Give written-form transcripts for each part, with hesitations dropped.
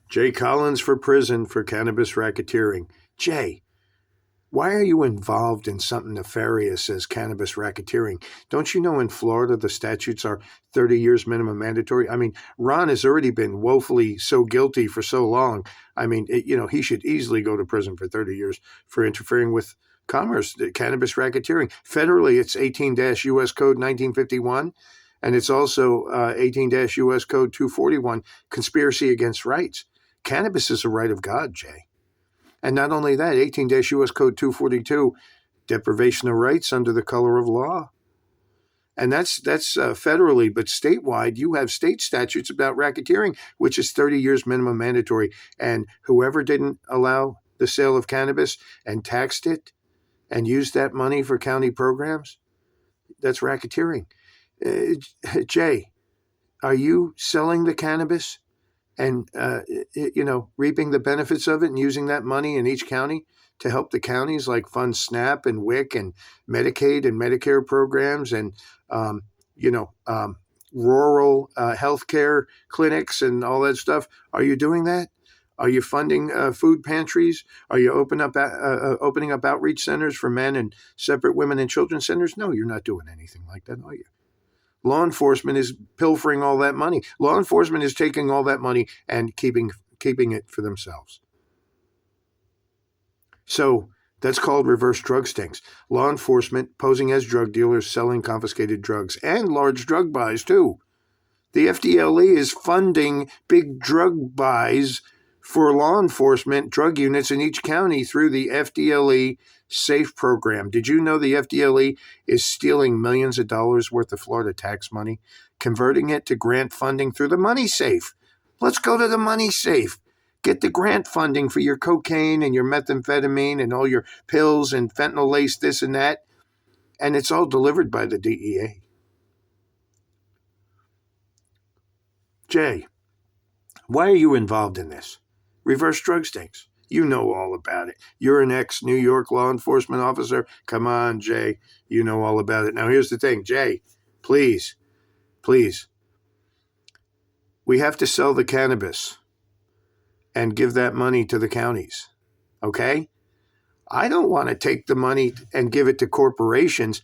Jay Collins for prison for cannabis racketeering. Jay, why are you involved in something nefarious as cannabis racketeering? Don't you know in Florida the statutes are 30 years minimum mandatory? I mean, Ron has already been woefully so guilty for so long. I mean, he should easily go to prison for 30 years for interfering with commerce, cannabis racketeering. Federally, it's 18-U.S. Code 1951, and it's also 18-U.S. Code 241, conspiracy against rights. Cannabis is a right of God, Jay. And not only that, 18-U.S. Code 242, deprivation of rights under the color of law. And that's federally, but statewide, you have state statutes about racketeering, which is 30 years minimum mandatory. And whoever didn't allow the sale of cannabis and taxed it and used that money for county programs, that's racketeering. Jay, are you selling the cannabis and reaping the benefits of it and using that money in each county to help the counties like fund SNAP and WIC and Medicaid and Medicare programs and rural healthcare clinics and all that stuff? Are you doing that? Are you funding food pantries? Are you opening up outreach centers for men and separate women and children centers? No, you're not doing anything like that, are you? Law enforcement is pilfering all that money. Law enforcement is taking all that money and keeping it for themselves. So that's called reverse drug stings. Law enforcement posing as drug dealers selling confiscated drugs and large drug buys too. The FDLE is funding big drug buys for law enforcement drug units in each county through the FDLE SAFE program. Did you know the FDLE is stealing millions of dollars worth of Florida tax money, converting it to grant funding through the money safe? Let's go to the money safe. Get the grant funding for your cocaine and your methamphetamine and all your pills and fentanyl lace this and that. And it's all delivered by the DEA. Jay, why are you involved in this? Reverse drug stings. You know all about it. You're an ex-New York law enforcement officer. Come on, Jay. You know all about it. Now, here's the thing. Jay, please. We have to sell the cannabis and give that money to the counties. Okay? I don't want to take the money and give it to corporations.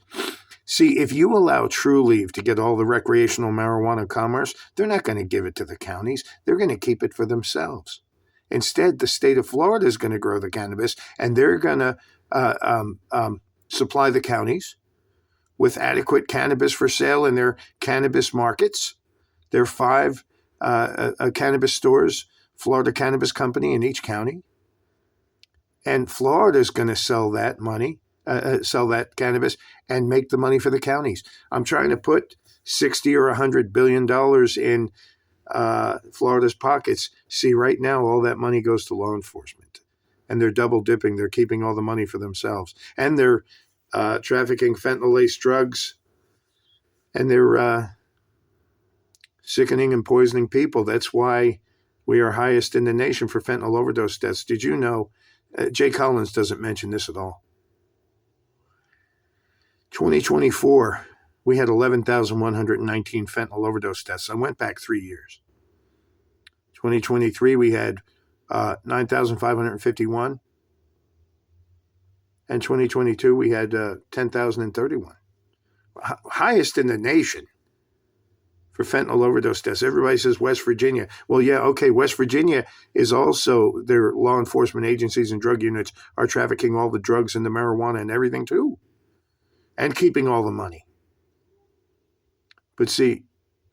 See, if you allow Trulieve to get all the recreational marijuana commerce, they're not going to give it to the counties. They're going to keep it for themselves. Instead, the state of Florida is going to grow the cannabis, and they're going to supply the counties with adequate cannabis for sale in their cannabis markets. There are 5 cannabis stores, Florida Cannabis Company in each county. And Florida is going to sell that cannabis and make the money for the counties. I'm trying to put $60 or $100 billion in Florida's pockets. See, right now, all that money goes to law enforcement, and they're double dipping. They're keeping all the money for themselves, and they're trafficking fentanyl-laced drugs, and they're sickening and poisoning people. That's why we are highest in the nation for fentanyl overdose deaths. Did you know? Jay Collins doesn't mention this at all. 2024. We had 11,119 fentanyl overdose deaths. I went back 3 years. 2023, we had 9,551. And 2022, we had 10,031. Highest in the nation for fentanyl overdose deaths. Everybody says West Virginia. Well, yeah, okay, West Virginia is also, their law enforcement agencies and drug units are trafficking all the drugs and the marijuana and everything too, and keeping all the money. But see,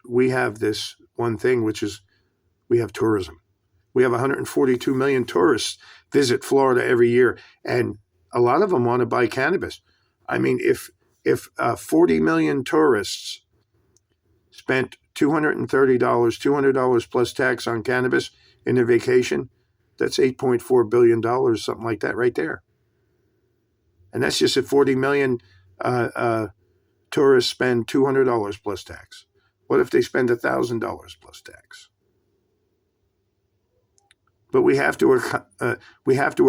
we have this one thing, which is we have tourism. We have 142 million tourists visit Florida every year, and a lot of them want to buy cannabis. I mean, if 40 million tourists spent $230, $200 plus tax on cannabis in their vacation, that's $8.4 billion, something like that right there. And that's just if 40 million tourists spend $200 plus tax. What if they spend $1,000 plus tax? But we have to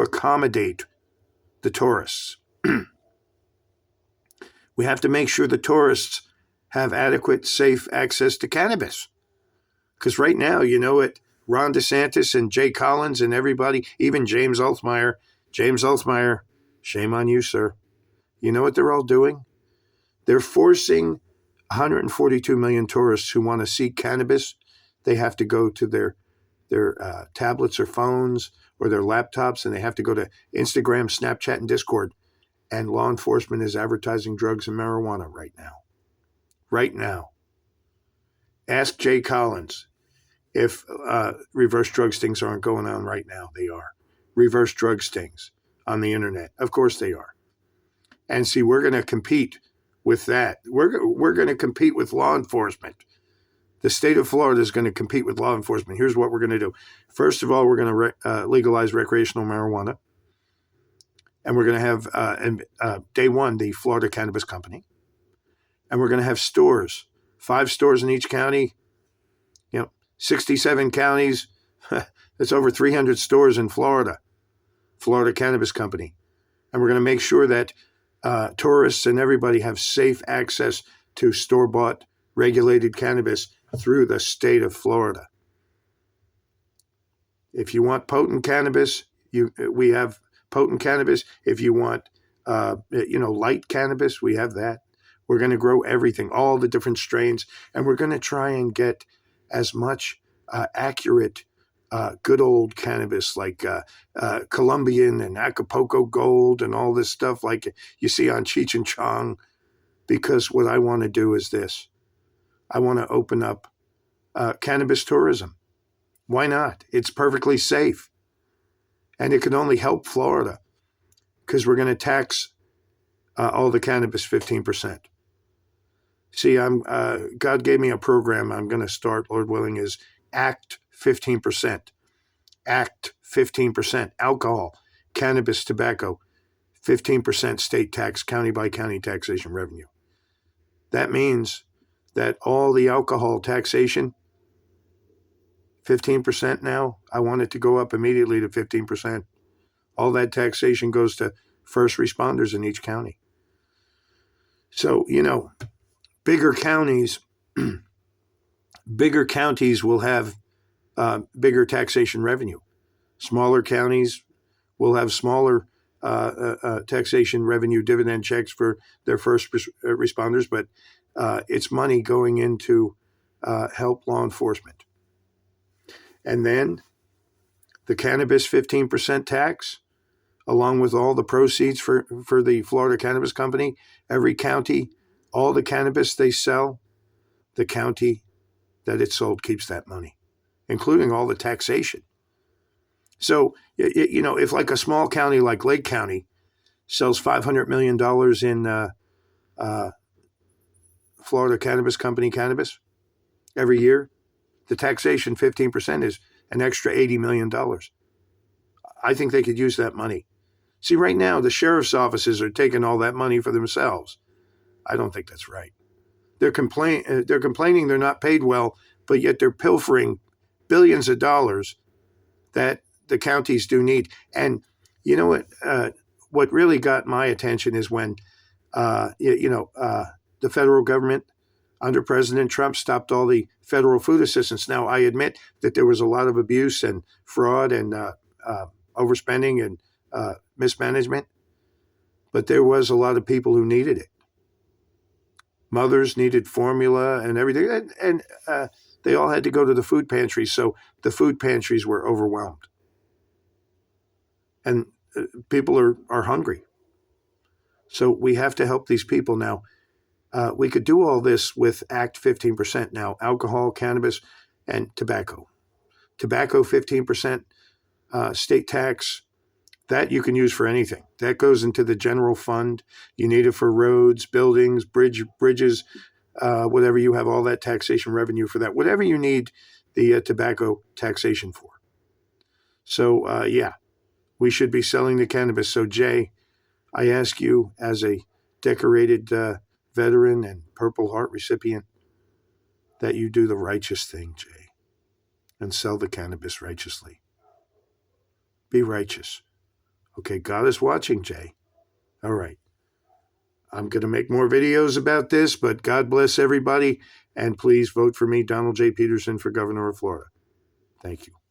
accommodate the tourists. We have to make sure the tourists have adequate, safe access to cannabis. Because right now, you know it, Ron DeSantis and Jay Collins and everybody, even James Althmeyer. James Althmeyer, shame on you, sir. You know what they're all doing? They're forcing 142 million tourists who want to see cannabis. They have to go to their tablets or phones or their laptops, and they have to go to Instagram, Snapchat, and Discord. And law enforcement is advertising drugs and marijuana right now. Right now. Ask Jay Collins if reverse drug stings aren't going on right now. They are. Reverse drug stings on the internet. Of course they are. And see, we're going to compete with that. We're going to compete with law enforcement. The state of Florida is going to compete with law enforcement. Here's what we're going to do. First of all, we're going to legalize recreational marijuana. And we're going to have, day one, the Florida Cannabis Company. And we're going to have stores, 5 stores in each county, 67 counties. That's over 300 stores in Florida, Florida Cannabis Company. And we're going to make sure that tourists and everybody have safe access to store-bought regulated cannabis through the state of Florida. If you want potent cannabis, we have potent cannabis. If you want, light cannabis, we have that. We're going to grow everything, all the different strains, and we're going to try and get as much accurate, good old cannabis like Colombian and Acapulco Gold and all this stuff like you see on Cheech and Chong, because what I want to do is this. I want to open up cannabis tourism. Why not? It's perfectly safe. And it can only help Florida because we're going to tax all the cannabis 15%. See, God gave me a program I'm going to start, Lord willing, is Act 15%. Act 15%. Alcohol, cannabis, tobacco, 15% state tax, county by county taxation revenue. That means that all the alcohol taxation, 15% now, I want it to go up immediately to 15%. All that taxation goes to first responders in each county. So, bigger counties will have bigger taxation revenue. Smaller counties will have smaller taxation revenue dividend checks for their first responders, but it's money going into help law enforcement. And then the cannabis 15% tax, along with all the proceeds for the Florida Cannabis Company, every county, all the cannabis they sell, the county that it's sold keeps that money, including all the taxation. So, if like a small county like Lake County sells $500 million in Florida Cannabis Company cannabis every year, the taxation 15% is an extra $80 million. I think they could use that money. See, right now, the sheriff's offices are taking all that money for themselves. I don't think that's right. They're complaining they're not paid well, but yet they're pilfering billions of dollars that the counties do need. And you know what really got my attention is when, the federal government under President Trump stopped all the federal food assistance. Now, I admit that there was a lot of abuse and fraud and overspending and mismanagement, but there was a lot of people who needed it. Mothers needed formula and everything, and they all had to go to the food pantries, so the food pantries were overwhelmed. And people are hungry. So we have to help these people now. We could do all this with Act 15% now, alcohol, cannabis, and tobacco. Tobacco, 15% state tax. That you can use for anything. That goes into the general fund. You need it for roads, buildings, bridges, whatever you have, all that taxation revenue for that. Whatever you need the tobacco taxation for. So, we should be selling the cannabis. So, Jay, I ask you as a decorated veteran and Purple Heart recipient that you do the righteous thing, Jay, and sell the cannabis righteously. Be righteous. Okay, God is watching, Jay. All right. I'm going to make more videos about this, but God bless everybody. And please vote for me, Donald J. Peterson, for governor of Florida. Thank you.